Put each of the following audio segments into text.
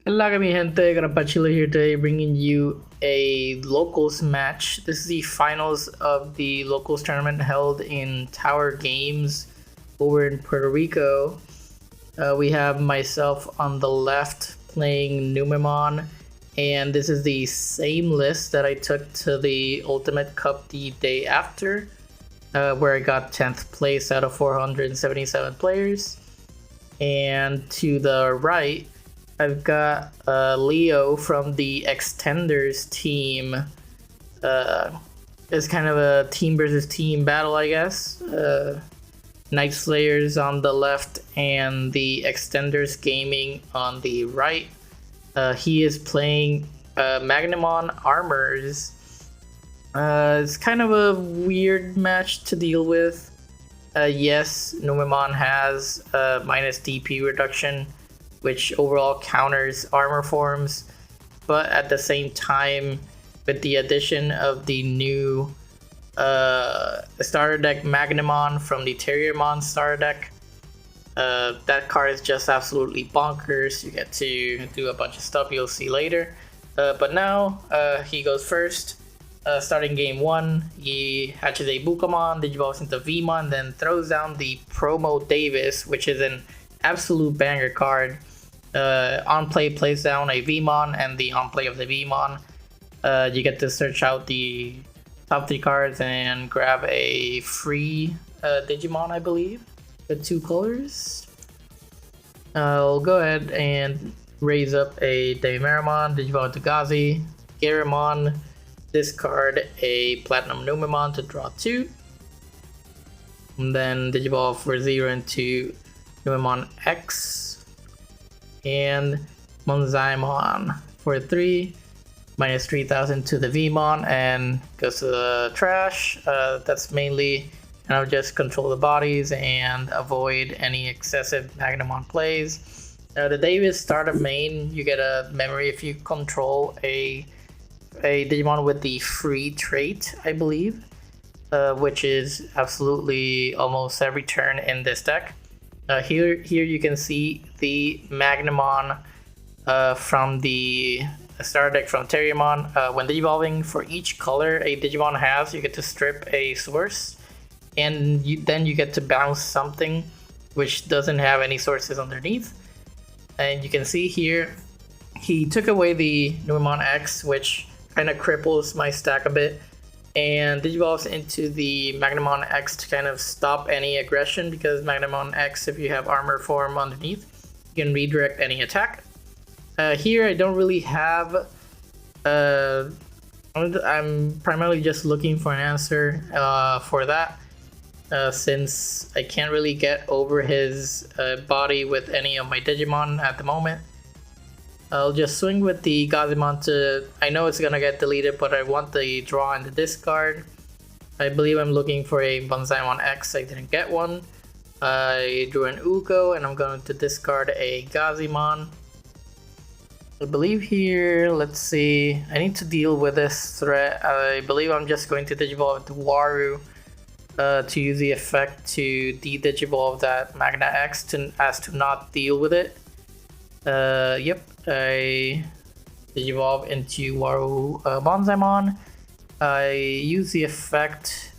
Hola mi gente, Grapachila here today bringing you a locals match. This is the finals of the locals tournament held in Tower Games over in Puerto Rico. We have myself on the left playing Numemon, and this is the same list that I took to the Ultimate Cup the day after, where I got 10th place out of 477 players. And to the right, I've got Leo from the Extenders team. It's kind of a team versus team battle, I guess. Night Slayers on the left and the Extenders Gaming on the right. He is playing Magnamon Armors. It's kind of a weird match to deal with. Yes, Numemon has minus DP reduction, which overall counters armor forms, but at the same time, with the addition of the new starter deck Magnamon from the Terriermon starter deck, that card is just absolutely bonkers. You get to do a bunch of stuff you'll see later. But now he goes first. Starting game 1, he hatches a Bukamon, digivolves into Vmon, then throws down the Promo Davis, which is an absolute banger card. On play plays down a Vmon, and the on play of the Vmon, you get to search out the top 3 cards and grab a free Digimon, I believe, with 2 colors. I'll go ahead and raise up a Bayamon, digivolve to Gazi, Garamon, discard a Platinum Numemon to draw 2, and then digivolve for 0 into Numemon X, and Monzaimon for 3, minus 3000 to the Vmon, and goes to the trash. That's mainly just control the bodies and avoid any excessive Magnamon plays. The Davis start of main, you get a memory if you control a Digimon with the free trait, I believe, which is absolutely almost every turn in this deck. Here you can see the Magnamon from the starter deck from Terriermon. When Digivolving, for each color a Digimon has, you get to strip a source, and then you get to bounce something which doesn't have any sources underneath. And you can see here, he took away the Numemon X, which kind of cripples my stack a bit, and digivolves into the Magnamon X to kind of stop any aggression, because Magnamon X, if you have armor form underneath, you can redirect any attack. Here I don't really have, I'm primarily just looking for an answer for that, since I can't really get over his body with any of my Digimon at the moment. I'll just swing with the Gazimon to, I know it's gonna get deleted, but I want the draw and the discard. I believe I'm looking for a Banzaimon X, I didn't get one. I drew an Uko, and I'm going to discard a Gazimon. I believe here, let's see, I need to deal with this threat. I believe I'm just going to digivolve the Waru to use the effect to de-digivolve that Magna X as to not deal with it. Yep, I digivolve into Waru Banzaimon. I use the effect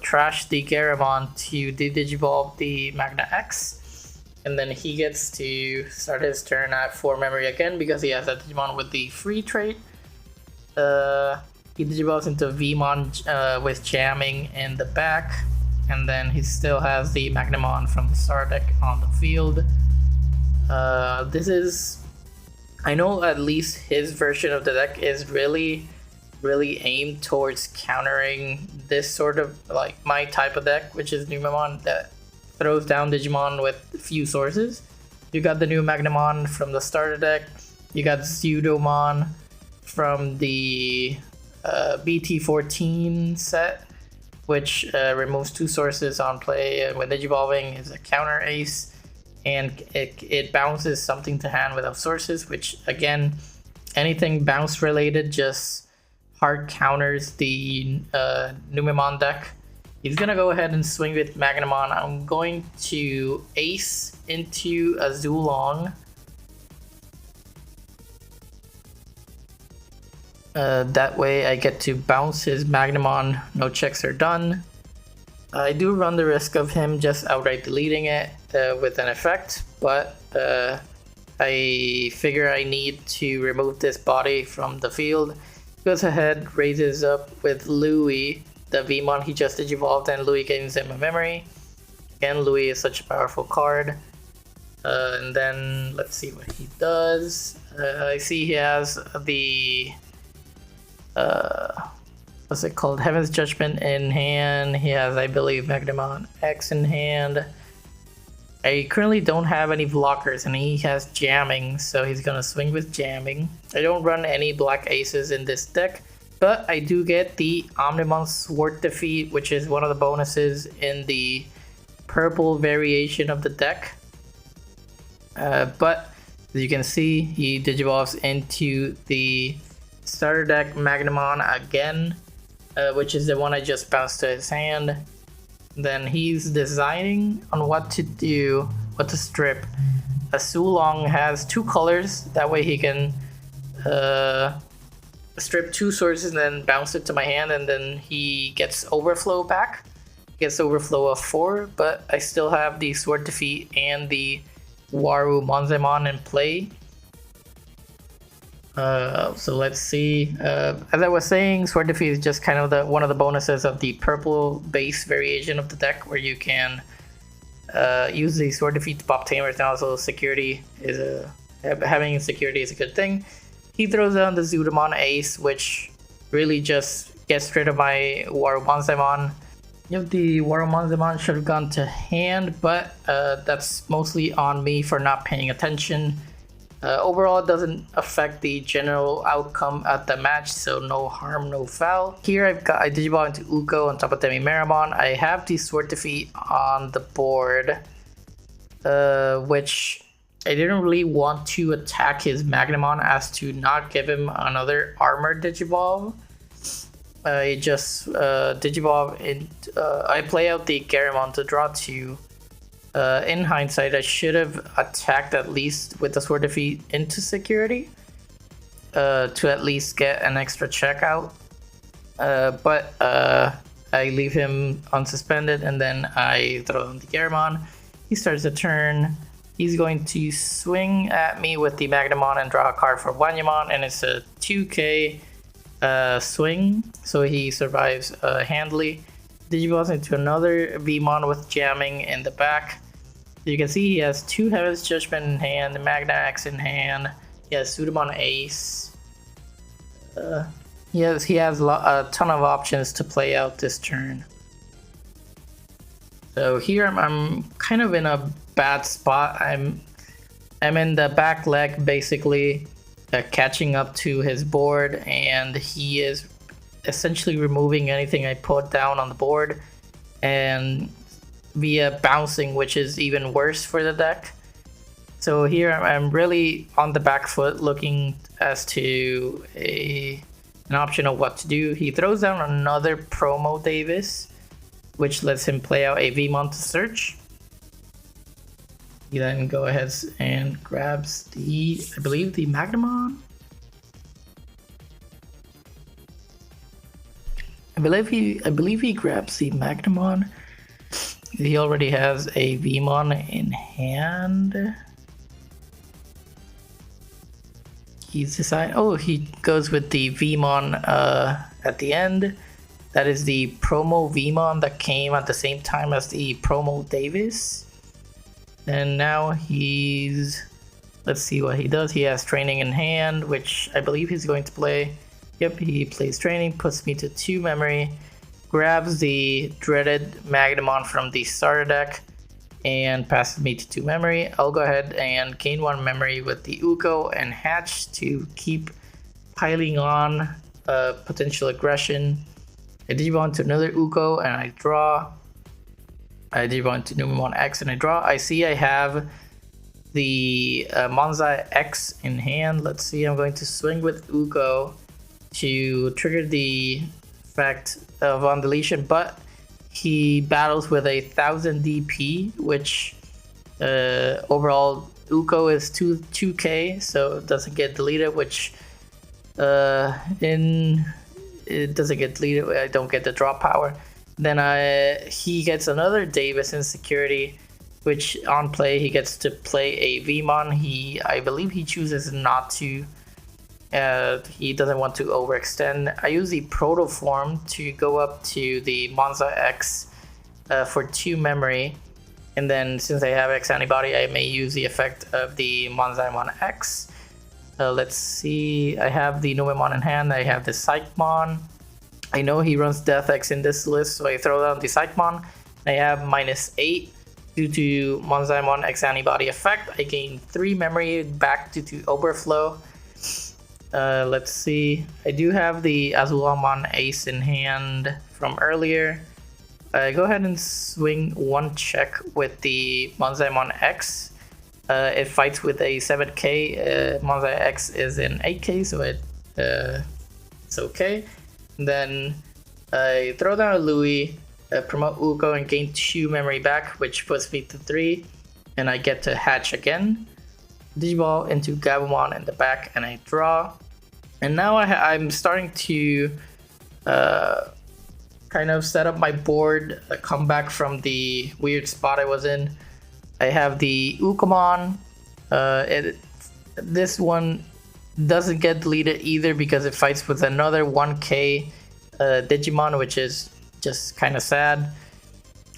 trash the Garamon to de-digivolve the Magna X, and then he gets to start his turn at 4 memory again because he has that Digimon with the free trait. He digivolves into Vmon with jamming in the back, and then he still has the Magnamon from the star deck on the field. This is, I know at least his version of the deck is really aimed towards countering this sort of like my type of deck, which is Numemon that throws down Digimon with few sources. You got the new Magnamon from the starter deck, you got Pseudomon from the BT14 set, which removes 2 sources on play, and when Digivolving is a counter ace, and it bounces something to hand without sources, which again, anything bounce related just hard counters the Numemon deck. He's gonna go ahead and swing with Magnamon. I'm going to ace into a Zulong. That way I get to bounce his Magnamon, no checks are done. I do run the risk of him just outright deleting it with an effect, but I figure I need to remove this body from the field. Goes ahead, raises up with Louis, the Vmon he just digivolved, and Louis gains him a memory. Again, Louis is such a powerful card. And then let's see what he does. I see he has the what's it called? Heaven's Judgment in hand. He has, I believe, Magnamon X in hand. I currently don't have any blockers, and he has jamming, so he's gonna swing with jamming. I don't run any black aces in this deck, but I do get the Omnimon Sword Defeat, which is one of the bonuses in the purple variation of the deck. But as you can see, he digivolves into the starter deck Magnamon again, which is the one I just bounced to his hand. Then he's designing on what to do, what to strip. Sulong has 2 colors, that way he can strip 2 sources and then bounce it to my hand, and then he gets overflow back. He gets overflow of 4, but I still have the Sword Defeat and the Waru Monzemon in play. So let's see. As I was saying, Sword Defeat is just kind of one of the bonuses of the purple base variation of the deck, where you can use the Sword Defeat to pop tamers, and also security is having security is a good thing. He throws down the Zudamon Ace, which really just gets rid of my Waru Monzemon. If the Waru Monzemon should have gone to hand, but that's mostly on me for not paying attention. Overall, it doesn't affect the general outcome at the match, so no harm, no foul. Here I digivolve into Uko on top of Demi-Maramon. I have the Sword Defeat on the board, which I didn't really want to attack his Magnamon as to not give him another armor digivolve. I just digivolve in. I play out the Garamon to draw 2. In hindsight, I should have attacked at least with the Sword Defeat into security to at least get an extra check out. But I leave him unsuspended, and then I throw him the Garamon. He starts the turn. He's going to swing at me with the Magnamon and draw a card for Wanyamon, and it's a 2k swing, so he survives handily. Digivolves into another Vmon with jamming in the back. You can see he has 2 Heaven's Judgment in hand, the Magna X in hand. He has Zudamon Ace. He has a ton of options to play out this turn. So here I'm kind of in a bad spot. I'm in the back leg basically, catching up to his board, and he is essentially removing anything I put down on the board, and via bouncing, which is even worse for the deck. So here I'm really on the back foot, looking as to an option of what to do. He throws down another Promo Davis, which lets him play out a Vmon to search. He then go ahead and grabs the, I believe, the Magnamon. I believe he grabs the Magnamon. He already has a Vmon in hand. He's decided. Oh, he goes with the Vmon at the end. That is the promo Vmon that came at the same time as the promo Davis. And now he's, let's see what he does. He has training in hand, which I believe he's going to play. Yep, he plays training, puts me to 2 memory, grabs the dreaded Magnamon from the starter deck, and passes me to 2 memory. I'll go ahead and gain 1 memory with the Uko and Hatch to keep piling on potential aggression. I digivolve to another Uko and I draw. I digivolve to Numemon X and I draw. I see I have the Monza X in hand. Let's see, I'm going to swing with Uko to trigger the effect of on deletion, but he battles with 1000 DP, which overall Uko is 2k, so it doesn't get deleted, which In it doesn't get deleted. I don't get the drop power. Then he gets another Davis in security, which on play he gets to play a Vmon. I believe he chooses not to. He doesn't want to overextend. I use the Proto Form to go up to the Monza X for 2 memory. And then since I have X antibody, I may use the effect of the Monzaimon X. Let's see, I have the Numemon in hand, I have the Psychmon. I know he runs Death X in this list, so I throw down the Psychmon. I have -8 due to Monzaimon X antibody effect. I gain 3 memory back due to overflow. Let's see, I do have the Azulamon Ace in hand from earlier. Go ahead and swing 1 check with the Monzaimon X. It fights with a 7k. Monzai X is in 8k, so it's okay. And then I throw down a Louis, promote Uko, and gain 2 memory back, which puts me to 3. And I get to hatch again. Digiball into Gabumon in the back, and I draw. And now I'm starting to kind of set up my board, come back from the weird spot I was in. I have the Ukomon. This one doesn't get deleted either because it fights with another 1k Digimon, which is just kind of sad.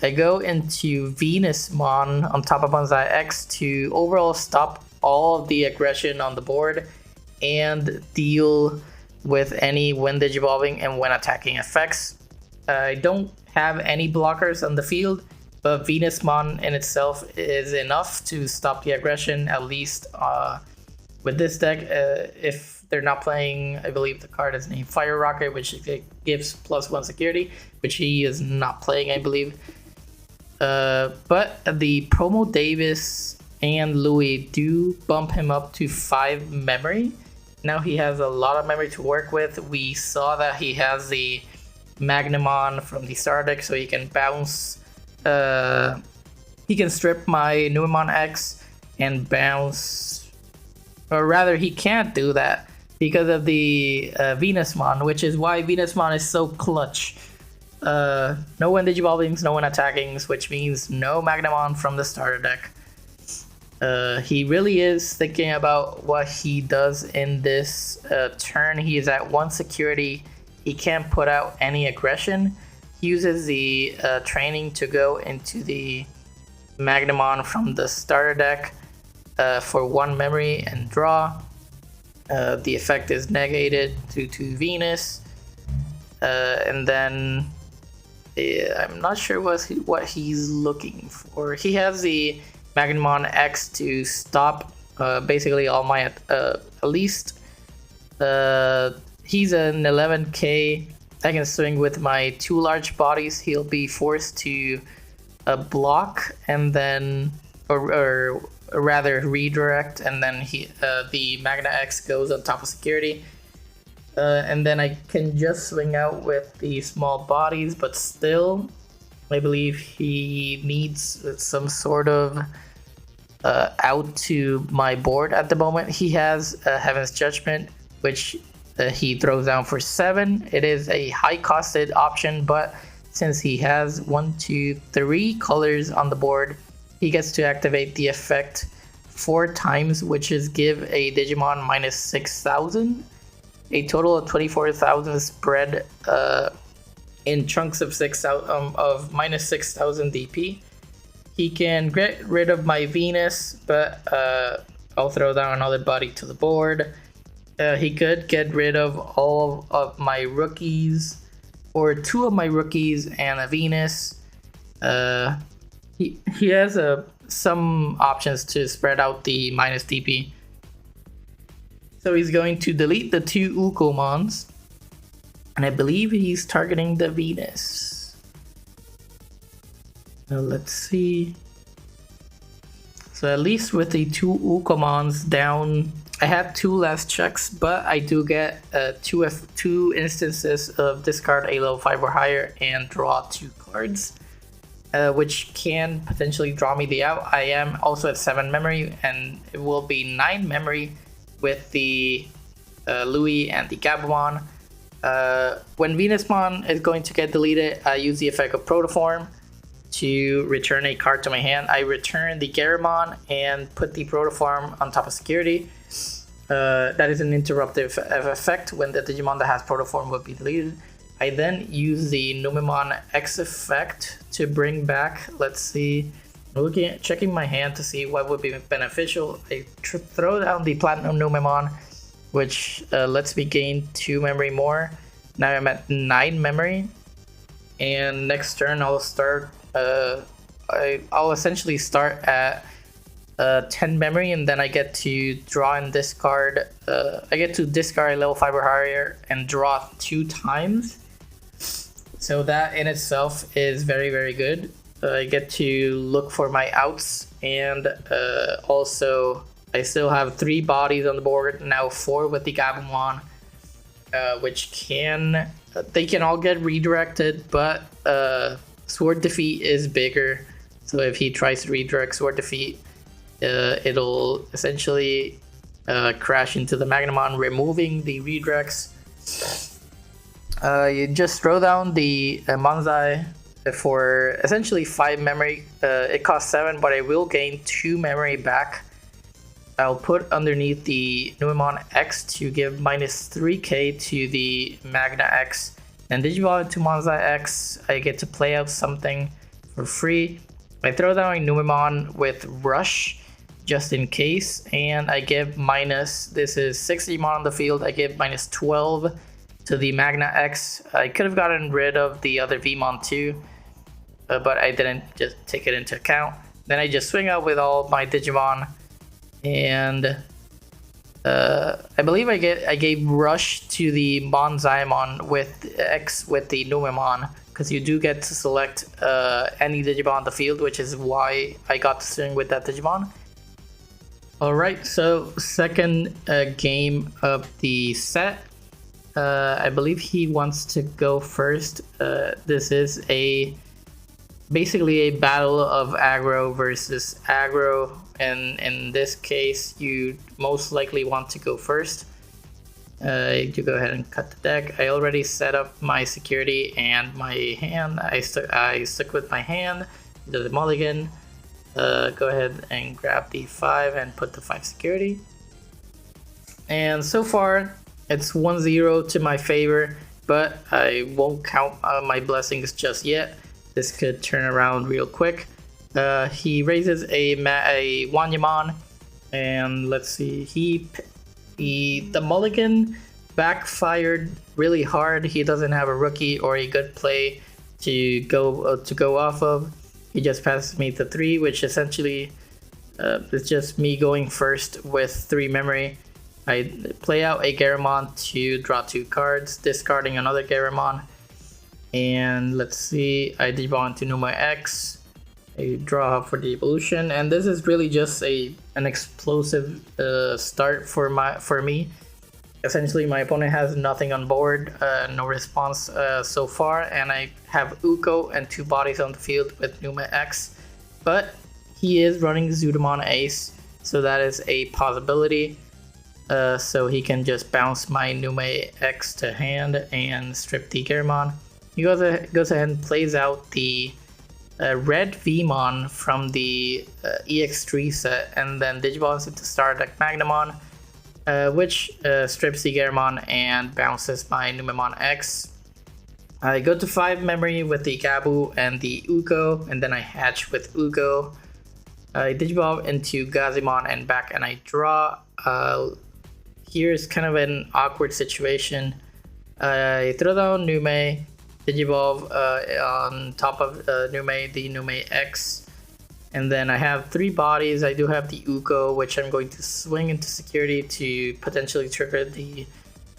I go into Venusmon on top of Banzai X to overall stop all of the aggression on the board and deal with any when digivolving and when attacking effects. I don't have any blockers on the field, but Venusmon in itself is enough to stop the aggression, at least with this deck. If they're not playing, I believe the card is named Fire Rocket, which gives +1 security, which he is not playing, I believe. But the Promo Davis and Louis do bump him up to 5 memory. Now he has a lot of memory to work with. We saw that he has the Magnamon from the starter deck, so he can bounce. He can strip my Numemon X and bounce, or rather, he can't do that because of the Venusmon, which is why Venusmon is so clutch. No one digivolvings, no one attackings, which means no Magnamon from the starter deck. He really is thinking about what he does in this turn. He is at 1 security. He can't put out any aggression. He uses the training to go into the Magnamon from the starter deck for 1 memory and draw. The effect is negated due to Venus. And then I'm not sure what he's looking for. He has the Magnamon X to stop basically all my at least. He's an 11k. I can swing with my 2 large bodies. He'll be forced to block and then, or rather redirect, and then the Magna X goes on top of security. And then I can just swing out with the small bodies, but still, I believe he needs some sort of out to my board at the moment. He has Heaven's Judgment, which he throws down for 7. It is a high costed option, but since he has 1, 2, 3 colors on the board, he gets to activate the effect 4 times, which is give a Digimon -6,000, a total of 24,000 spread in chunks of -6,000 DP. He can get rid of my Venus, but I'll throw down another body to the board. He could get rid of all of my rookies, or 2 of my rookies and a Venus. He has some options to spread out the minus DP. So he's going to delete the 2 Ukomons, and I believe he's targeting the Venus. Now let's see. So at least with the 2 Ukomons down, I had 2 last checks, but I do get 2 instances of discard a level 5 or higher and draw 2 cards, which can potentially draw me the out. I am also at 7 memory, and it will be 9 memory with the Louis and the Gabumon. When Venusmon is going to get deleted, I use the effect of Protoform to return a card to my hand. I return the Garymon and put the Protoform on top of security. That is an interruptive effect when the Digimon that has Protoform will be deleted. I then use the Numemon X effect to bring back, let's see, checking my hand to see what would be beneficial. I throw down the Platinum Numemon, which lets me gain 2 memory more. Now I'm at 9 memory, and next turn I'll start. I'll essentially start at 10 memory, and then I get to draw and discard. I get to discard a level 5 or higher and draw 2 times. So that in itself is very, very good. I get to look for my outs, and also I still have 3 bodies on the board, now 4 with the Gabumon, which they can all get redirected, but Sword Defeat is bigger. So if he tries to redirect Sword Defeat, it'll essentially crash into the Magnamon, removing the redirects. You just throw down the Monzai for essentially 5 memory. It costs 7, but I will gain 2 memory back. I'll put underneath the Numemon X to give minus 3k to the Magna X. And Digivolve to Monzai X, I get to play out something for free. I throw down a Numemon with Rush just in case, and I give minus, this is 6 Digimon on the field, I give minus 12 to the Magna X. I could have gotten rid of the other Vmon too, but I didn't just take it into account. Then I just swing out with all my Digimon, and I believe I gave Rush to the Monzaimon with X with the Numemon, because you do get to select any Digimon on the field, which is why I got to swing with that Digimon. Alright, so second game of the set. I believe he wants to go first. This is basically a battle of aggro versus aggro, and in this case you most likely want to go first. You go ahead and cut the deck. I already set up my security and my hand. I stuck with my hand, do the mulligan. Go ahead and grab the 5 and put the 5 security. And so far it's 1-0 to my favor, but I won't count my blessings just yet. This could turn around real quick. He raises a Wanyamon, and let's see, the mulligan backfired really hard. He doesn't have a rookie or a good play to go off of. He just passes me to 3, which essentially is just me going first with 3 memory. I play out a Garymon to draw 2 cards, discarding another Garymon. And let's see, I Digimon to Numa X. I draw for the evolution, and this is really just an explosive start for me. Essentially, my opponent has nothing on board, no response so far, and I have Uko and 2 bodies on the field with Numa X. But he is running Zudamon Ace, so that is a possibility. So he can just bounce my Numa X to hand and strip the Garymon. He goes ahead and plays out the red Vmon from the EX3 set, and then Digivolves into Star Deck Magnamon, which strips the Garymon and bounces my Numemon X. I go to 5 memory with the Gabu and the Uko, and then I hatch with Uko. I Digivolve into Gazimon and back, and I draw. Here's kind of an awkward situation. I throw down Nume, Digivolve on top of Nume, the Nume X, and then I have 3 bodies. I do have the Uko, which I'm going to swing into security to potentially trigger the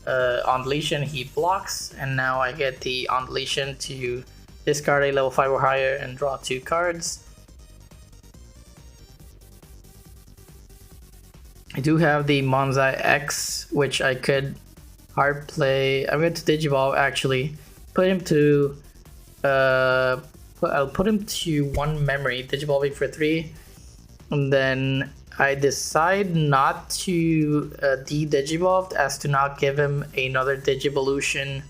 on deletion. He blocks, and now I get the on deletion to discard a level 5 or higher and draw 2 cards. I do have the Monzai X, which I could hard play. I'm going to Digivolve actually. Put him to I'll put him to 1 memory, Digivolving for 3, and then I decide not to de-digivolve as to not give him another Digivolution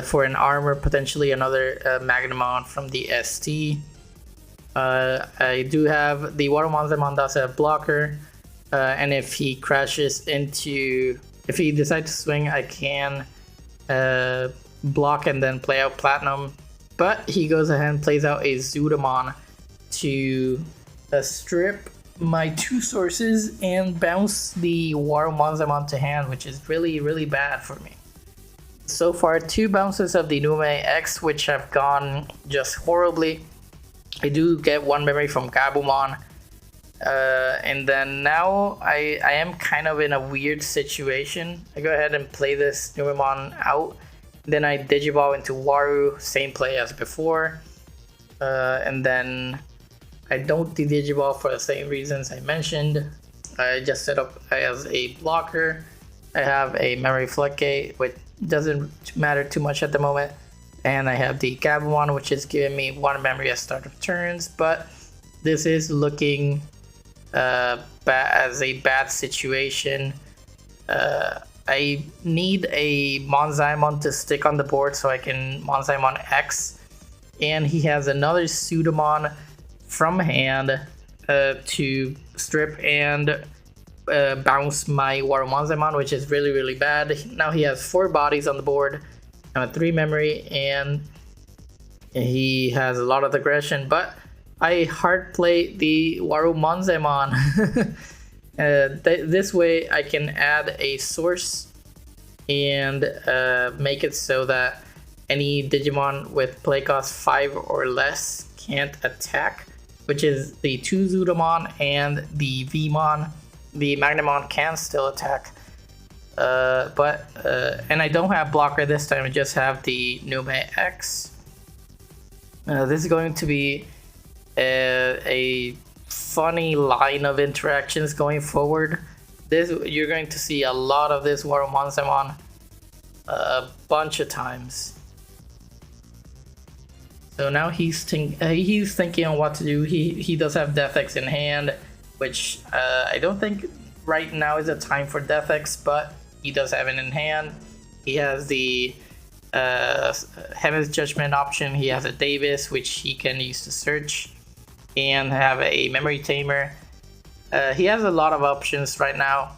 for an armor, potentially another Magnamon from the ST. I do have the Watermonzemon does have blocker, and if he crashes into, if he decides to swing, I can block and then play out Platinum. But he goes ahead and plays out a Zudamon to strip my 2 sources and bounce the Watermonzemon to hand, which is really bad for me. So far, 2 bounces of the Numemon X, which have gone just horribly. I do get 1 memory from Gabumon. And then now I am kind of in a weird situation. I go ahead and play this Numemon out. Then I Digivolve into Waru, same play as before. And then I don't de-Digivolve for the same reasons I mentioned. I just set up as a blocker. I have a memory floodgate, which doesn't matter too much at the moment. And I have the Gabumon, which is giving me 1 memory at start of turns. But this is looking as a bad situation. I need a Monzaimon to stick on the board so I can Monzaimon X. And he has another Sudamon from hand to strip and bounce my Watermonzemon, which is really bad. Now he has 4 bodies on the board and a 3 memory, and he has a lot of aggression, but I hard play the Watermonzemon. This way I can add a source and make it so that any Digimon with play cost 5 or less can't attack, which is the 2 Zudamon and the Vmon. The Magnamon can still attack, and I don't have blocker this time. I just have the Numemon X. This is going to be a funny line of interactions going forward. You're going to see a lot of this Watermonzemon a bunch of times. So now he's thinking on what to do. He does have Death X in hand, which I don't think right now is a time for Death X, but he does have it in hand. He has the Heaven's Judgment option. He has a Davis, which he can use to search, and have a Memory Tamer. He has a lot of options right now.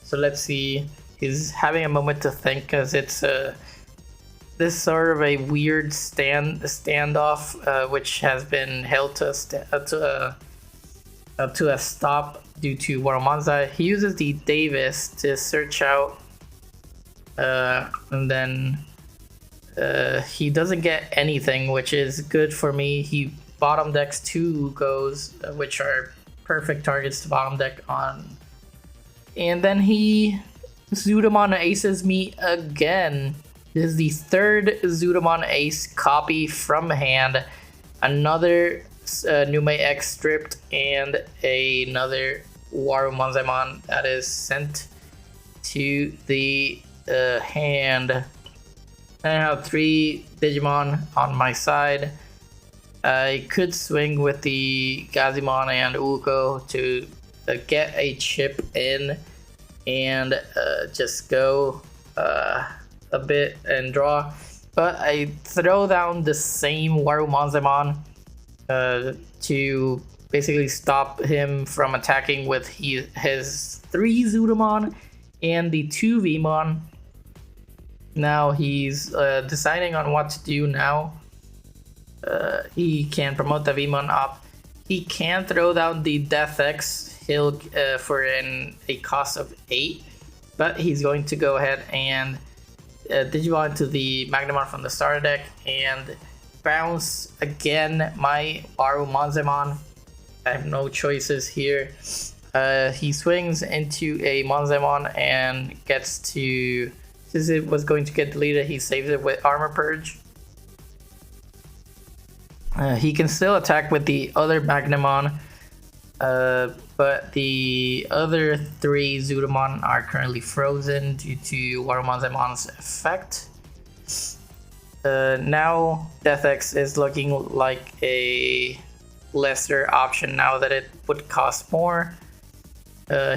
So let's see. He's having a moment to think, because it's this sort of a weird standoff, which has been held to a stop due to Watermonza. He uses the Davis to search out, and then he doesn't get anything, which is good for me. He bottom decks 2 Ukos, which are perfect targets to bottom deck on, and then he Zudamon aces me again. This is the 3rd Zudamon ace copy from hand. Another Numemon X stripped and another Watermonzemon that is sent to the hand. And I have 3 Digimon on my side. I could swing with the Gazimon and Uko to get a chip in and just go a bit and draw, but I throw down the same Watermonzemon to basically stop him from attacking with his 3 Zudamon and the 2 Vmon. Now he's deciding on what to do now. He can promote the Vmon up. He can throw down the Death X. He'll for a cost of 8, but he's going to go ahead and Digivolve into the Magnamon from the starter deck and bounce again my Watermonzemon. I have no choices here. He swings into a Monzemon and gets to, since it was going to get deleted, he saves it with Armor Purge. He can still attack with the other Magnamon, but the other 3 Zudamon are currently frozen due to Watermonzemon's effect. Now Death X is looking like a lesser option now that it would cost more.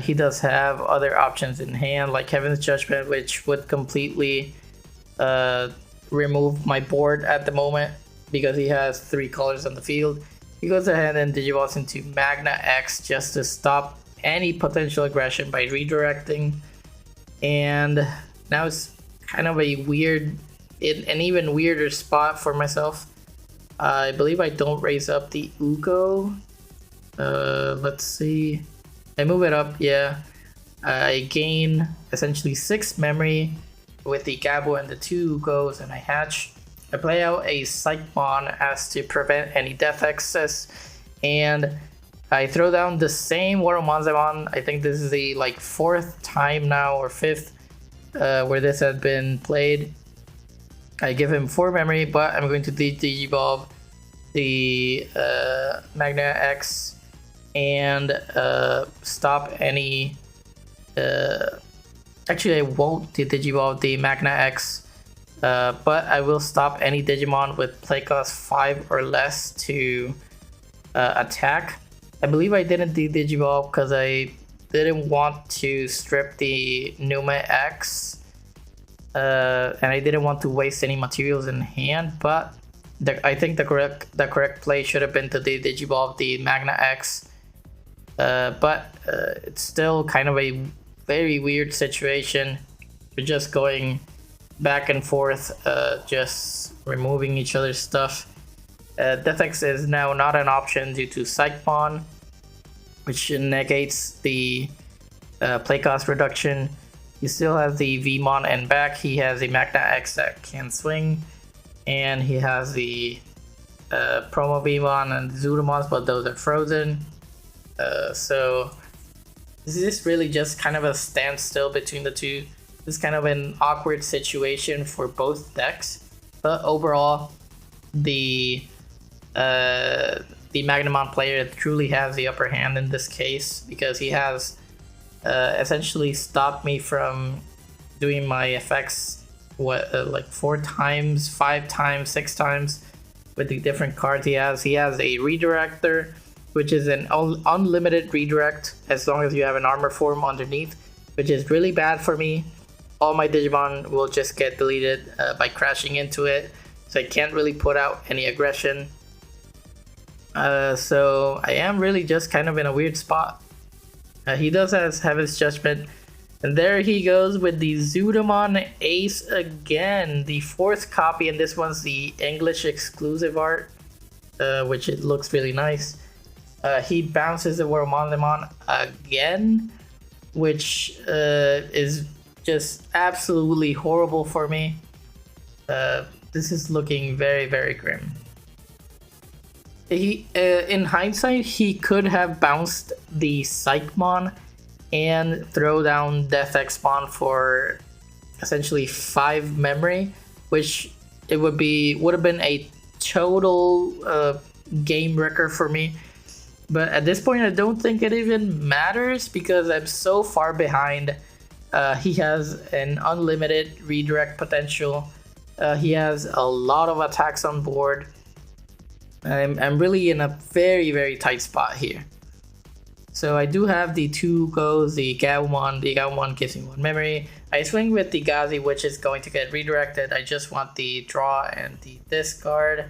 He does have other options in hand, like Heaven's Judgment, which would completely remove my board at the moment because he has 3 colors on the field. He goes ahead and Digivolves into Magna X just to stop any potential aggression by redirecting. And now it's kind of a weird, an even weirder spot for myself. I believe I don't raise up the Ugo. Let's see. I move it up, yeah. I gain essentially 6 memory with the Gabo and the 2 Ugos, and I hatch. I play out a Psychmon as to prevent any death excess, and I throw down the same Waromanzamon. I think this is the like 4th time now, or 5th, where this has been played. I give him 4 memory, but I'm going to Digivolve the Magna X and stop any. Actually, I won't Digivolve the Magna X, but I will stop any Digimon with play cost 5 or less to attack. I believe I didn't Digivolve because I didn't want to strip the Numa X. And I didn't want to waste any materials in hand, but I think the correct play should have been to Digivolve the Magna X. But it's still kind of a very weird situation. We're just going back and forth, just removing each other's stuff. Death X is now not an option due to Psychmon, which negates the play cost reduction. He still has the Vmon and back. He has a Magna X that can swing, and he has the Promo Vmon and Zudamons, but those are frozen. So this is really just kind of a standstill between the two. This is kind of an awkward situation for both decks, but overall, the Magnamon player truly has the upper hand in this case because he has essentially stopped me from doing my effects like 4 times, 5 times, 6 times with the different cards he has. He has a redirector, which is an unlimited redirect as long as you have an armor form underneath, which is really bad for me. All my Digimon will just get deleted by crashing into it, so I can't really put out any aggression. So I am really just kind of in a weird spot. He does have his Judgment, and there he goes with the Zudamon Ace again, the 4th copy, and this one's the English exclusive art, which it looks really nice. He bounces the Waromanzamon again, which is just absolutely horrible for me. This is looking very, very grim. He, in hindsight, he could have bounced the Psychmon and throw down Death X-Mon for essentially 5 memory, which it would have been a total game wrecker for me. But at this point, I don't think it even matters because I'm so far behind. He has an unlimited redirect potential. He has a lot of attacks on board. I'm really in a very, very tight spot here. So I do have the 2 goes, the Gabumon. The Gabumon gives me 1 memory. I swing with the Gazi, which is going to get redirected. I just want the draw and the discard.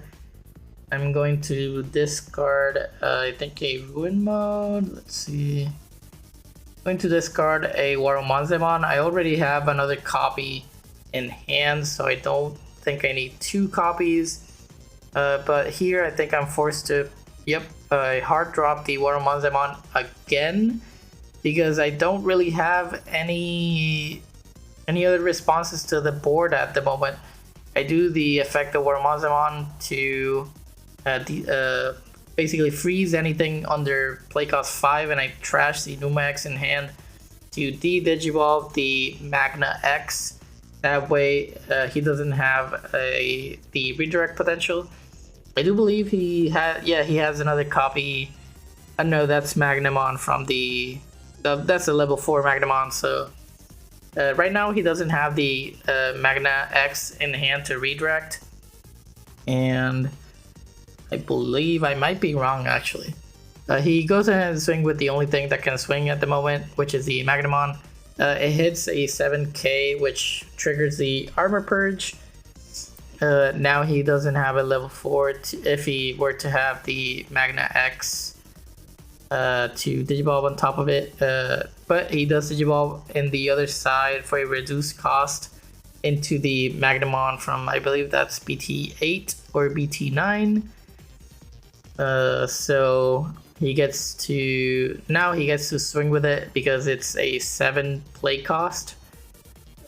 I'm going to discard, I think, a Ruin Mode. Let's see. I'm going to discard a Waromanzamon. I already have another copy in hand, so I don't think I need 2 copies. But here I think I'm forced to, hard drop the Waromanzamon again because I don't really have any other responses to the board at the moment. I do the effect of Waromanzamon to basically freeze anything under play cost 5, and I trash the Numa X in hand to Digivolve the Magna X. That way he doesn't have the redirect potential. I do believe he has another copy. No, that's Magnamon from that's a level 4 Magnamon. So right now he doesn't have the Magna X in hand to redirect, and I believe I might be wrong actually. He goes ahead and swing with the only thing that can swing at the moment, which is the Magnamon. It hits a 7k, which triggers the Armor Purge. Now he doesn't have a level 4 if he were to have the Magna X to Digivolve on top of it. But he does Digivolve in the other side for a reduced cost into the Magnamon from, I believe that's BT8 or BT9. So he gets to swing with it because it's a 7 play cost.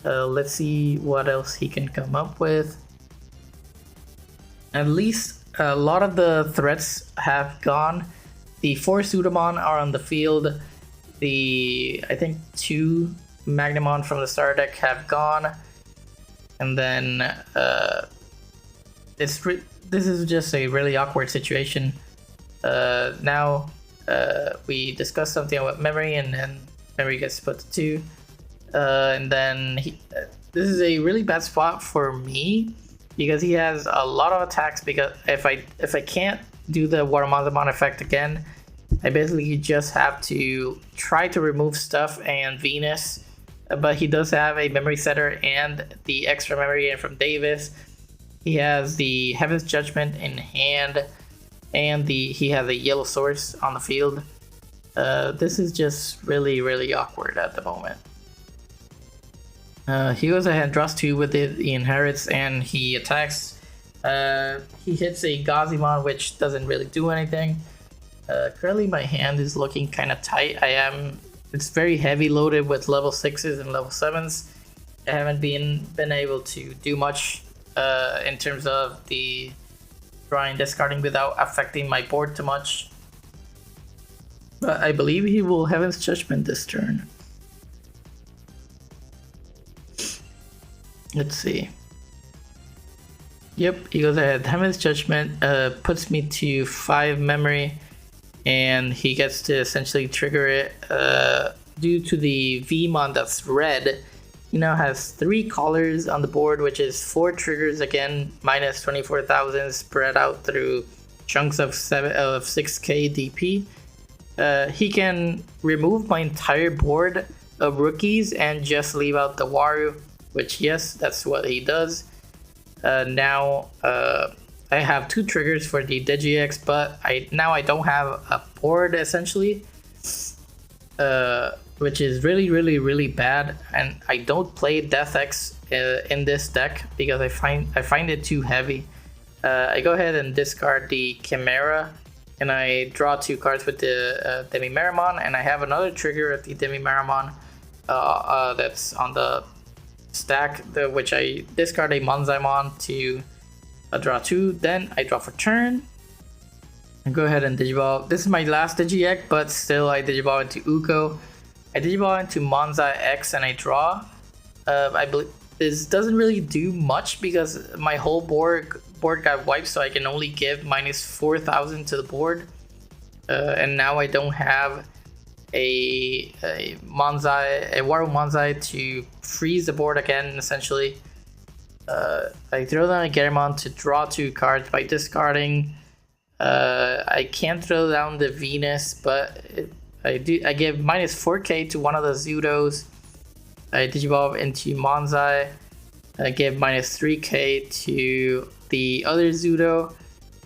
Let's see what else he can come up with. At least a lot of the threats have gone. The 4 Pseudomon are on the field. I think 2 Magnamon from the starter deck have gone. And then this is just a really awkward situation. Now we discussed something about memory, and then memory gets put to 2. And then this is a really bad spot for me because he has a lot of attacks. Because if I can't do the Water Magnamon effect again, I basically just have to try to remove stuff and Venus. But he does have a memory setter and the extra memory in from Davis. He has the Heaven's Judgment in hand, and he has a yellow source on the field. This is just really awkward at the moment. He goes ahead and draws 2 with it. He inherits and he attacks. He hits a Gazimon, which doesn't really do anything. Currently my hand is looking kind of tight. It's very heavy loaded with level 6s and level 7s. I haven't been able to do much in terms of the drawing discarding without affecting my board too much. But I believe he will Heaven's Judgment this turn. Let's see. Yep, he goes ahead. Heaven's Judgment puts me to 5 memory, and he gets to essentially trigger it. Due to the Vmon that's red, he now has 3 callers on the board, which is 4 triggers again, minus 24,000 spread out through chunks of 6k DP. He can remove my entire board of rookies and just leave out the Waru, which yes, that's what he does. Now I have 2 triggers for the DigiX, but now I don't have a board essentially, which is really bad. And I don't play Death X in this deck because I find it too heavy. I go ahead and discard the Chimera, and I draw 2 cards with the Demi-Maramon, and I have another trigger at the Demi-Maramon that's on the stack, which I discard a Monzaimon to draw 2. Then I draw for turn and go ahead and Digivolve. This is my last Digi-Egg, but still I Digivolve into Uko. I Digivolve into Monza X and I draw. I believe this doesn't really do much because my whole board got wiped, so I can only give minus 4,000 to the board. And now I don't have a Waru Monzai to freeze the board again, essentially. I throw down a Garamon to draw 2 cards by discarding. I can't throw down the Venus, but I give minus 4k to one of the Zudos. I Digivolve into Monzai. I give minus 3k to the other Zudo.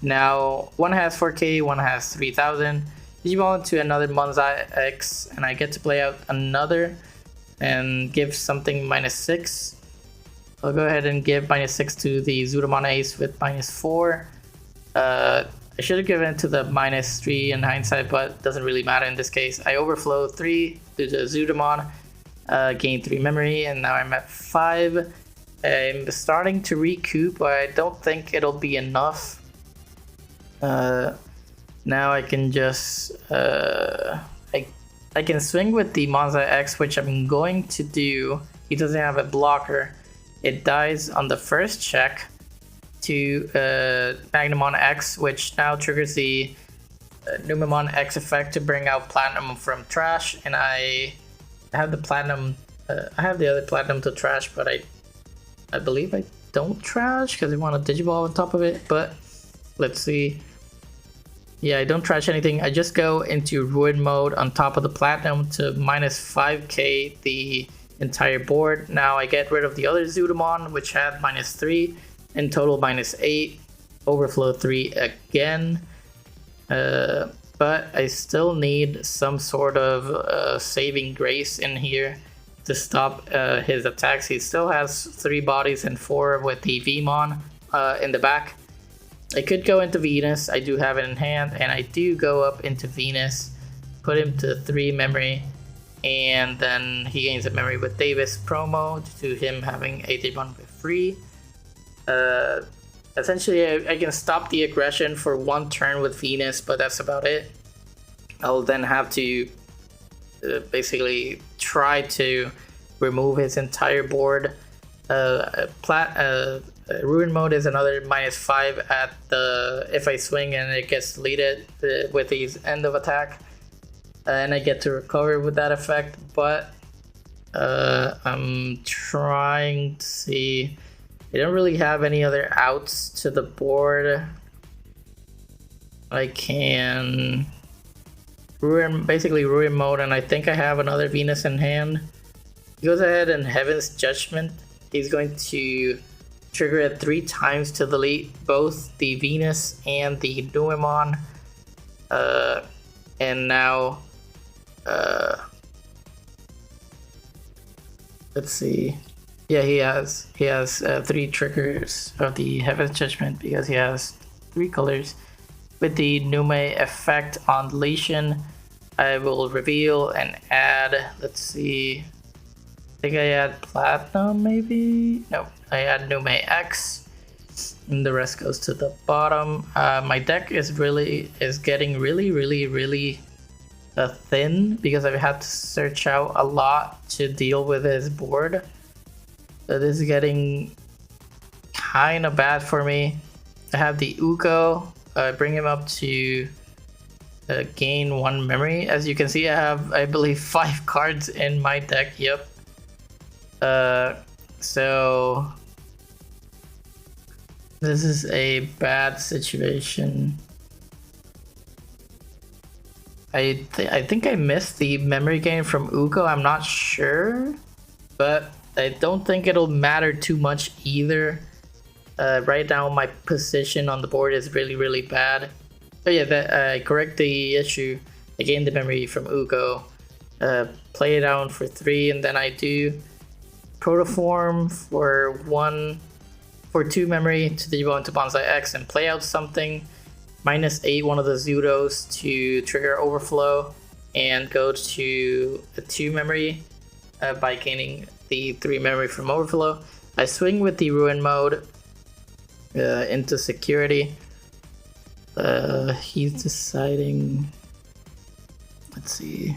Now one has 4k, one has 3,000. Digivolve into another Monzai X, and I get to play out another and give something minus 6. I'll go ahead and give minus 6 to the Zudomon Ace with minus 4. I should have given it to the minus 3 in hindsight, but it doesn't really matter in this case. I overflow 3 to the Zudomon, gain 3 memory, and now I'm at 5. I'm starting to recoup, but I don't think it'll be enough. Now I can just I can swing with the Monza X, which I'm going to do. He doesn't have a blocker. It dies on the first check to Magnamon X, which now triggers the Numemon X effect to bring out Platinum from trash. And I have the Platinum. I have the other Platinum to trash, but I believe I don't trash because I want to Digivolve on top of it. But let's see. Yeah, I don't trash anything. I just go into ruin mode on top of the platinum to minus 5k the entire board. Now I get rid of the other Zudamon, which had minus 3, in total minus 8, overflow 3 again. But I still need some sort of saving grace in here to stop his attacks. He still has 3 bodies and 4 with the Vmon in the back. I could go into Venus, I do have it in hand, and I do go up into Venus, put him to 3 memory, and then he gains a memory with Davis promo due to him having a Digimon with free. Essentially, I can stop the aggression for 1 turn with Venus, but that's about it. I'll then have to basically try to remove his entire board. Ruin mode is another minus 5 at the if I swing and it gets deleted with his end of attack, and I get to recover with that effect. But I'm trying to see. I don't really have any other outs to the board. I can basically ruin mode, and I think I have another Venus in hand. He goes ahead and Heaven's Judgment. He's going to trigger it 3 times to delete both the Venus and the Numemon. And now, let's see. Yeah, he has 3 triggers of the Heaven's Judgment because he has 3 colors. With the Nume effect on deletion, I will reveal and add, let's see, I think I add Platinum maybe? No, I add Nume X, and the rest goes to the bottom. My deck is getting really thin because I've had to search out a lot to deal with his board. So this is getting kind of bad for me. I have the Uko. Bring him up to gain 1 memory. As you can see, I have, I believe, 5 cards in my deck. Yep. So this is a bad situation. I think I missed the memory gain from Uko. I'm not sure, but I don't think it'll matter too much either. Right now my position on the board is really bad. But yeah, I correct the issue. I gained the memory from Uko, play it down for 3, and then I do Protoform for 2 memory to Digimon to Bonsai X and play out something. Minus 8 one of the Zudos to trigger overflow and go to a 2 memory by gaining the 3 memory from overflow. I swing with the ruin mode into security. He's deciding, let's see,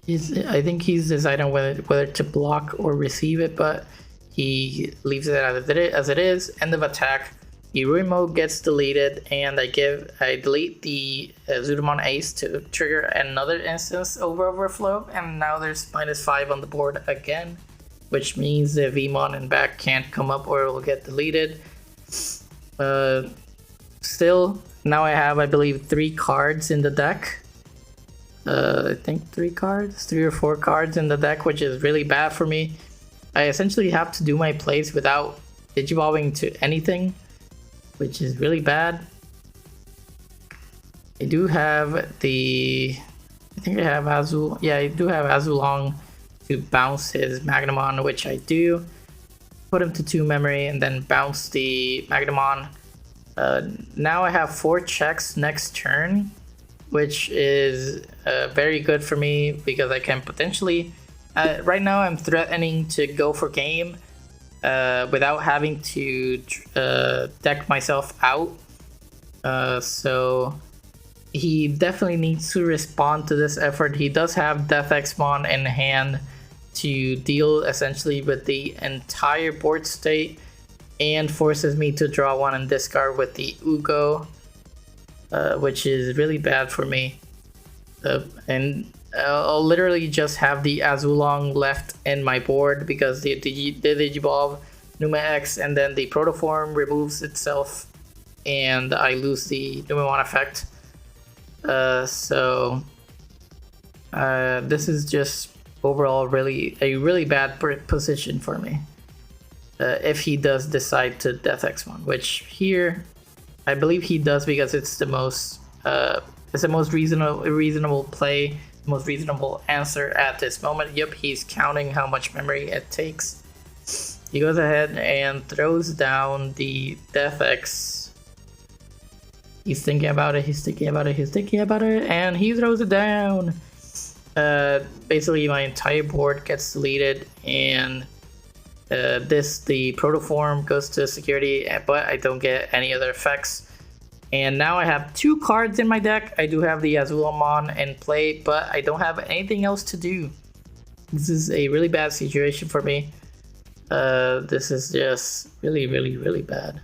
I think he's deciding whether to block or receive it, but he leaves it as it is. End of attack. The ruin mode gets deleted, and I delete the Zudamon Ace to trigger another instance overflow, and now there's minus 5 on the board again, which means the Vmon and back can't come up or it will get deleted. Still, now I have, I believe, 3 cards in the deck. I think 3 or 4 cards in the deck, which is really bad for me. I essentially have to do my plays without digivolving to anything, which is really bad. I do have I think I have Azul. Yeah, I do have Azulong to bounce his Magnamon, which I do. Put him to 2 memory and then bounce the Magnamon. Now I have 4 checks next turn, which is very good for me because I can potentially... right now I'm threatening to go for game without having to deck myself out. So he definitely needs to respond to this effort. He does have Death Xmon in hand to deal essentially with the entire board state and forces me to draw 1 and discard with the Ugo, which is really bad for me. And I'll literally just have the Azulong left in my board because the Digivolve, Numa X, and then the Protoform removes itself and I lose the Numemon effect. So this is just overall a really bad position for me. If he does decide to Death X1, which here I believe he does because it's the most reasonable play, the most reasonable answer at this moment. Yep, he's counting how much memory it takes. He goes ahead and throws down the Death X. He's thinking about it, and he throws it down. Basically my entire board gets deleted, and the protoform goes to security, but I don't get any other effects. And now I have 2 cards in my deck. I do have the Azulomon in play, but I don't have anything else to do. This is a really bad situation for me. This is just really bad.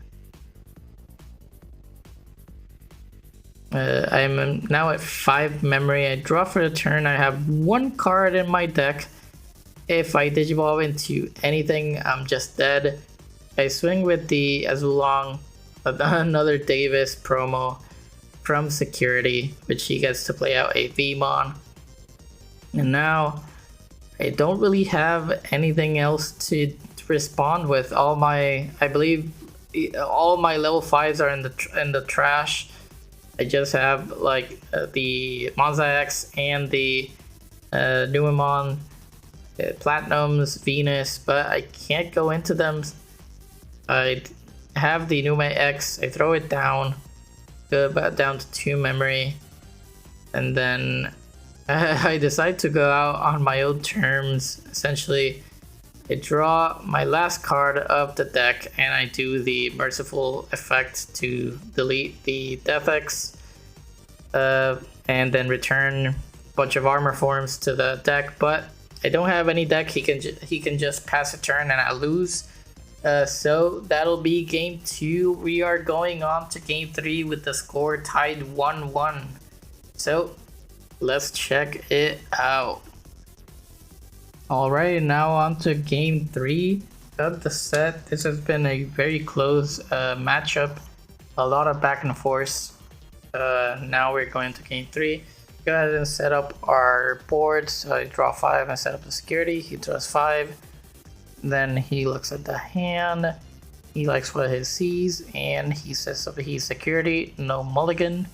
I'm now at 5 memory. I draw for the turn. I have 1 card in my deck. If I Digivolve into anything, I'm just dead. I swing with the Azulong, another Davis promo from security, which he gets to play out a Vmon. And now I don't really have anything else to respond with. I believe all my level 5s are in the trash. I just have like the Monza X and the Numemon, Platinums, Venus, but I can't go into them. I have the Nume X, I throw it down, go about down to 2 memory, and then I decide to go out on my own terms. Essentially, I draw my last card of the deck, and I do the merciful effect to delete the Death X, and then return a bunch of armor forms to the deck. But I don't have any deck. He can just pass a turn, and I lose. So that'll be game 2. We are going on to game 3 with the score tied 1-1. So let's check it out. Alright, now on to game 3 of the set. This has been a very close matchup. A lot of back and forth. Now we're going to game 3. Go ahead and set up our board. So I draw 5 and set up the security. He draws 5. Then he looks at the hand. He likes what he sees, and he says he's security, no mulligan.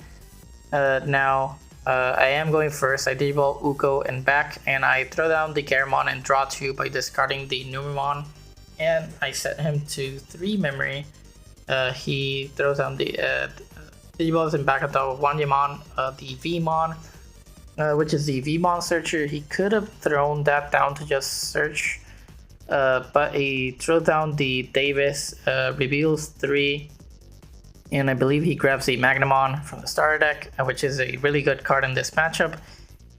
Now I am going first. I Digivolve Uko and back, and I throw down the Garamon and draw 2 by discarding the Numemon, and I set him to 3 memory. He throws down the Digivolves and back at the Wanyamon, the Vmon, which is the Vmon searcher. He could have thrown that down to just search, but he throws down the Davis, reveals 3, and I believe he grabs the Magnamon from the starter deck, which is a really good card in this matchup,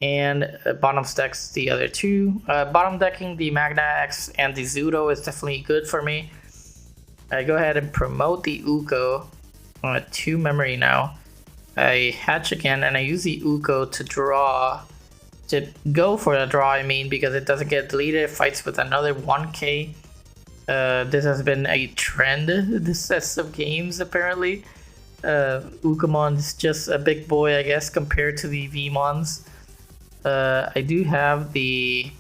and bottom stacks the other 2. Bottom decking the Magna X and the Zudo is definitely good for me. I go ahead and promote the Uko on 2 memory now. I hatch again, and I use the Uko to go for the draw, because it doesn't get deleted. It fights with another 1k. This has been a trend this sets of games apparently. Ukamon is just a big boy, I guess, compared to the Vmons. I do have the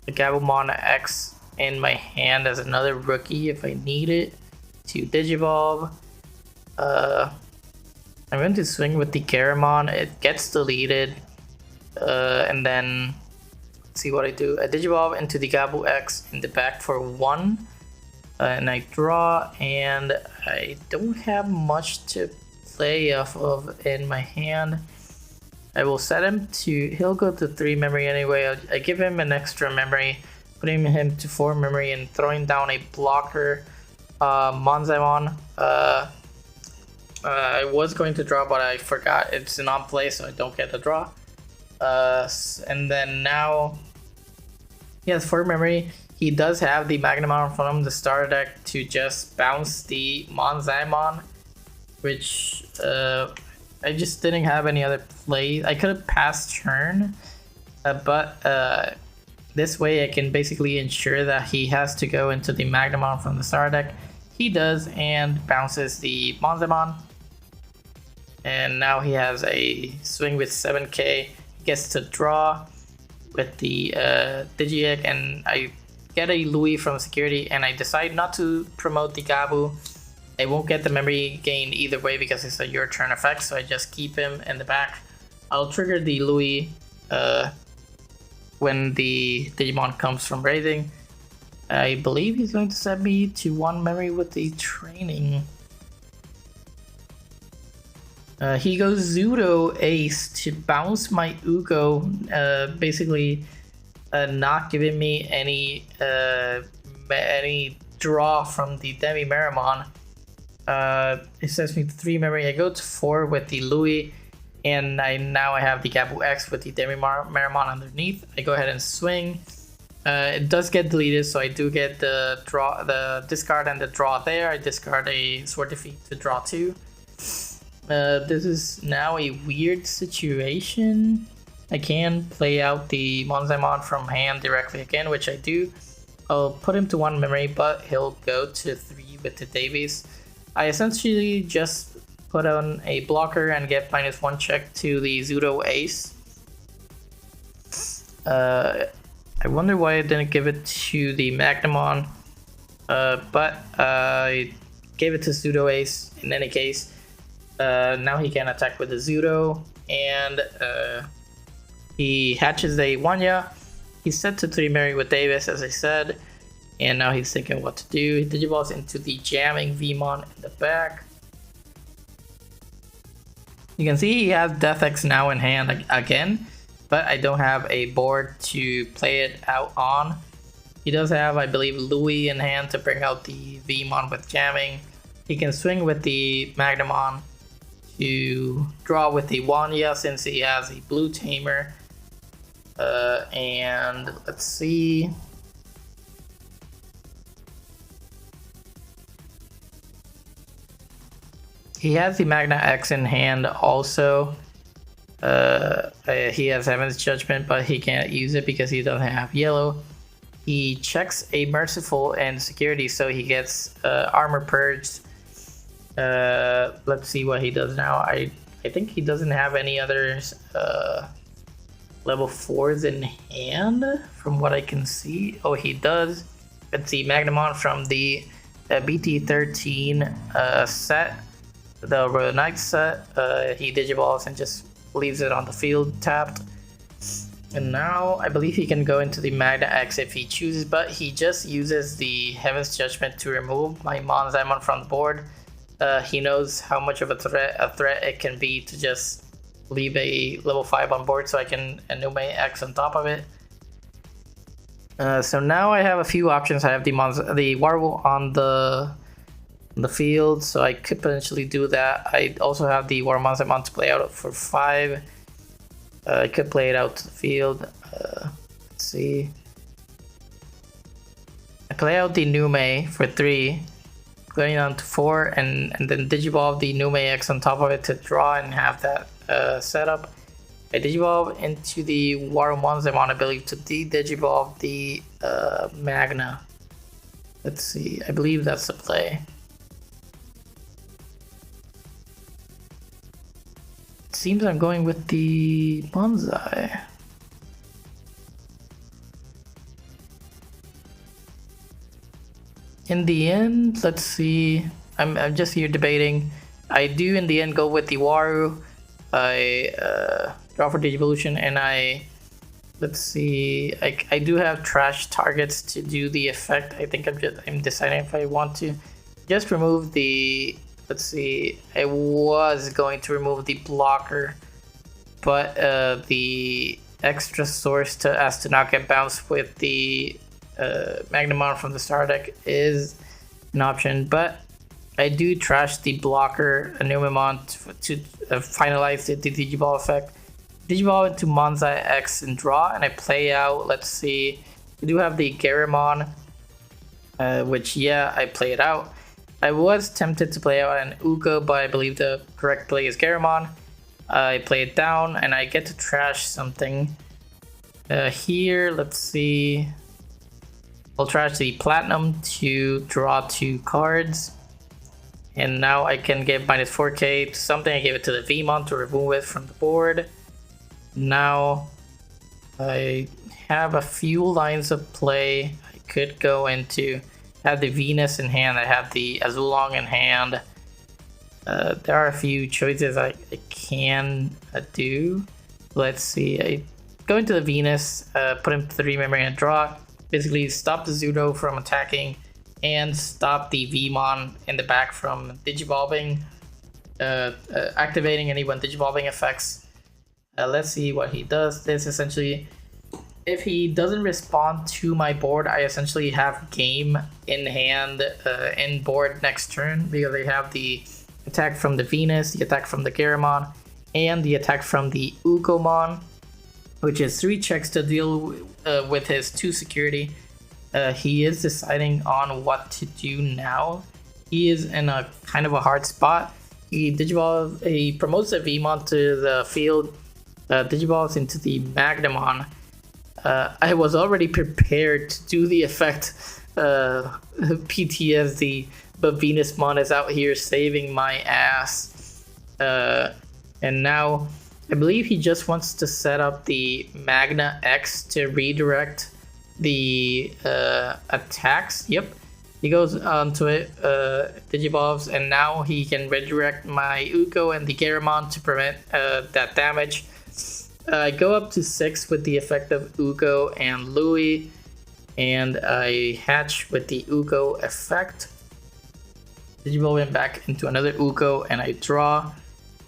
Gabumon X in my hand as another rookie if I need it to Digivolve. I'm going to swing with the Garamon. It gets deleted. And then let's see what I do. I Digivolve into the Gabu X in the back for 1. And I draw, and I don't have much to play off of in my hand. I will set him to, he'll go to 3 memory anyway. I give him an extra memory, putting him to 4 memory and throwing down a blocker, Monzaemon. I was going to draw, but I forgot it's an on play, so I don't get the draw. And then now he has 4 memory. He does have the Magnamon from the starter deck to just bounce the Monzaemon, which I just didn't have any other play. I could have passed turn, but this way I can basically ensure that he has to go into the Magnamon from the starter deck. He does, and bounces the Monzaemon. and now he has a swing with 7k. He gets to draw with the Digi-Egg, and I get a Louis from security, and I decide not to promote the Gabu. I won't get the memory gain either way because it's a your turn effect, so I just keep him in the back. I'll trigger the Louis when the Digimon comes from raising. I believe he's going to set me to 1 memory with the training. He goes Zudo Ace to bounce my Ugo, basically not giving me any draw from the Demi Magnamon. It sets me to 3 memory. I go to 4 with the Louis, and now I have the Gabu X with the Demi Magnamon underneath. I go ahead and swing. It does get deleted, so I do get the draw, the discard and the draw there. I discard a Sword Defeat to draw 2. This is now a weird situation. I can play out the Monzaimon from hand directly again, which I do. I'll put him to 1 memory, but he'll go to 3 with the Davies. I essentially just put on a blocker and get -1 check to the Zudo Ace. I wonder why I didn't give it to the Magnamon, but I gave it to Zudo Ace in any case. Now he can attack with the Zudo, and he hatches a Wanya. He's set to 3 memory with Davis, as I said, and now he's thinking what to do. He digivolves into the jamming Vmon in the back. You can see he has Death X now in hand again, but I don't have a board to play it out on. He does have, I believe, Louis in hand to bring out the Vmon with jamming. He can swing with the Magnamon to draw with the Wanya since he has a blue tamer. And let's see. He has the Magna X in hand also. He has Heaven's Judgment, but he can't use it because he doesn't have yellow. He checks a Merciful and Security, so he gets Armor Purged. Let's see what he does now. I think he doesn't have any others level 4s in hand from what I can see. Oh, he does. Let's see, Magnamon from the BT13 set, the Royal Knight set. He digivolves and just leaves it on the field tapped. And now I believe he can go into the Magna X if he chooses, but he just uses the Heaven's Judgment to remove my Monzaimon from the board. He knows how much of a threat it can be to just leave a level 5 on board, so I can Nume X on top of it. So now I have a few options. I have the Warble on the field, so I could potentially do that. I also have the War Monzaimon to play out for 5. I could play it out to the field. Let's see. I play out the Nume for 3, going on to 4, and then digivolve the Nume X on top of it to draw and have that setup. I digivolve into the War Monzaimon, I believe, to de-digivolve the Magna. Let's see. I believe that's the play. Seems I'm going with the Bonsai. In the end, let's see. I'm just here debating. I do in the end go with the Waru. I draw for Digivolution, and let's see. I do have trash targets to do the effect. I think I'm deciding if I want to just remove the. Let's see, I was going to remove the blocker, but the extra source as to not get bounced with the Magnamon from the star deck is an option, but I do trash the blocker Numemon to finalize the Digiball effect. Digiball into Monzai X and draw, and I play out, let's see, we do have the Garamon, which yeah, I play it out. I was tempted to play out an Uko, but I believe the correct play is Garamon. I play it down, and I get to trash something. Here, let's see. I'll trash the Platinum to draw 2 cards. And now I can give minus 4k to something. I gave it to the Vmon to remove it from the board. Now I have a few lines of play. I could go into, have the Venus in hand, I have the Azulong in hand. There are a few choices I can do. Let's see, I go into the Venus, put in 3 memory and draw. Basically stop the Zudo from attacking and stop the Vmon in the back from digivolving, activating any one digivolving effects. Let's see what he does. This essentially, if he doesn't respond to my board, I essentially have game in hand, in board next turn, because I have the attack from the Venus, the attack from the Garamon, and the attack from the Ukomon, which is 3 checks to deal with his 2 security. He is deciding on what to do now. He is in a kind of a hard spot. He promotes the Vmon to the field, digivolves into the Magnamon. I was already prepared to do the effect PTSD, but Venusmon is out here saving my ass. And now I believe he just wants to set up the Magna X to redirect the attacks. Yep, he goes onto it, digivolves, and now he can redirect my Uko and the Garamon to prevent that damage. I go up to 6 with the effect of Uko and Louis, and I hatch with the Uko effect. Digivolve him back into another Uko, and I draw.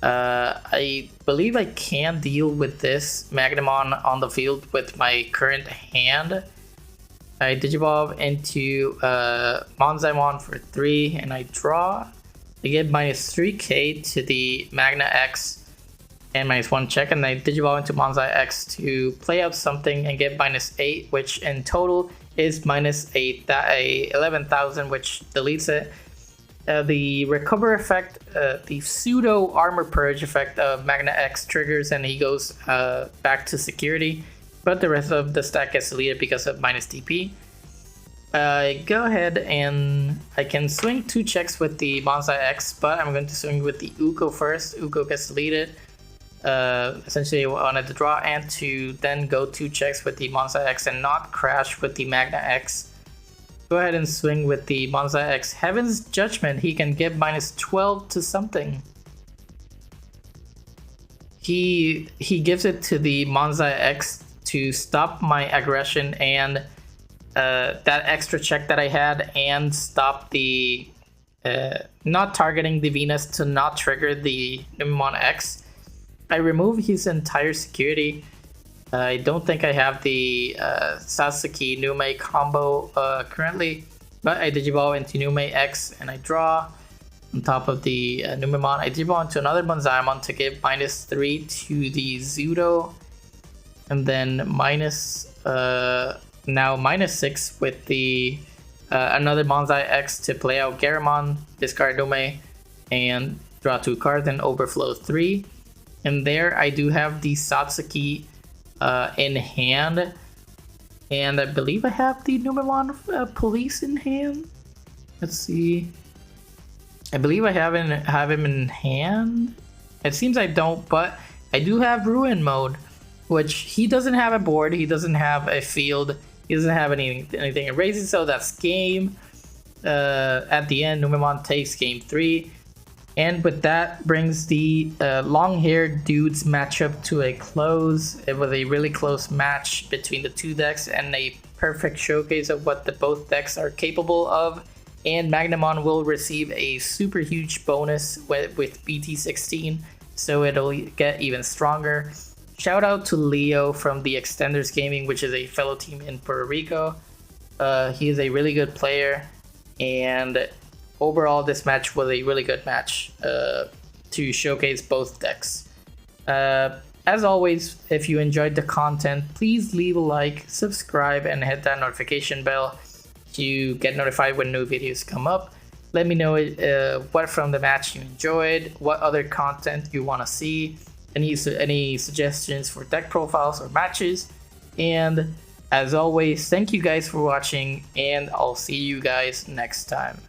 I believe I can deal with this Magnamon on the field with my current hand. I digivolve into Monzaimon for 3, and I draw. I get minus 3k to the Magna X and minus 1 check, and I digivolve into Monzai X to play out something and get minus 8, which in total is minus 11,000, which deletes it. The recover effect, the pseudo armor purge effect of Magna X triggers, and he goes back to security, but the rest of the stack gets deleted because of minus DP. Go ahead and I can swing 2 checks with the Bonsai X, but I'm going to swing with the Uko first. Uko gets deleted. Essentially I wanted to draw and to then go 2 checks with the Bonsai X and not crash with the Magna X. Go ahead and swing with the Bonsai X. Heaven's Judgment, he can give minus 12 to something. He gives it to the Bonsai X to stop my aggression and that extra check that I had, and stop the not targeting the Venus to not trigger the Numemon X. I remove his entire security. I don't think I have the Sasuke Nume combo currently, but I digivolve into Nume X and I draw. On top of the Numemon, I digivolve into another Monzaimon to give minus 3 to the Zudo, and then now minus 6 with the another Monzai X to play out Garamon, discard Nume, and draw 2 cards and overflow 3. And there I do have the Satsuki in hand, and I believe I have the Numemon Police in hand. Let's see. I believe I have him in hand. It seems I don't, but I do have Ruin Mode, which he doesn't have a board, he doesn't have a field, he doesn't have anything erasing, so that's game. At the end, Numemon takes game 3. And with that brings the long-haired dudes matchup to a close. It was a really close match between the 2 decks and a perfect showcase of what both decks are capable of. And Magnamon will receive a super huge bonus with BT16, so it'll get even stronger. Shout out to Leo from the Extenders Gaming, which is a fellow team in Puerto Rico. He is a really good player, and overall this match was a really good match to showcase both decks. As always, if you enjoyed the content, please leave a like, subscribe, and hit that notification bell to get notified when new videos come up. Let me know what from the match you enjoyed, what other content you want to see, any suggestions for deck profiles or matches. And as always, thank you guys for watching, and I'll see you guys next time.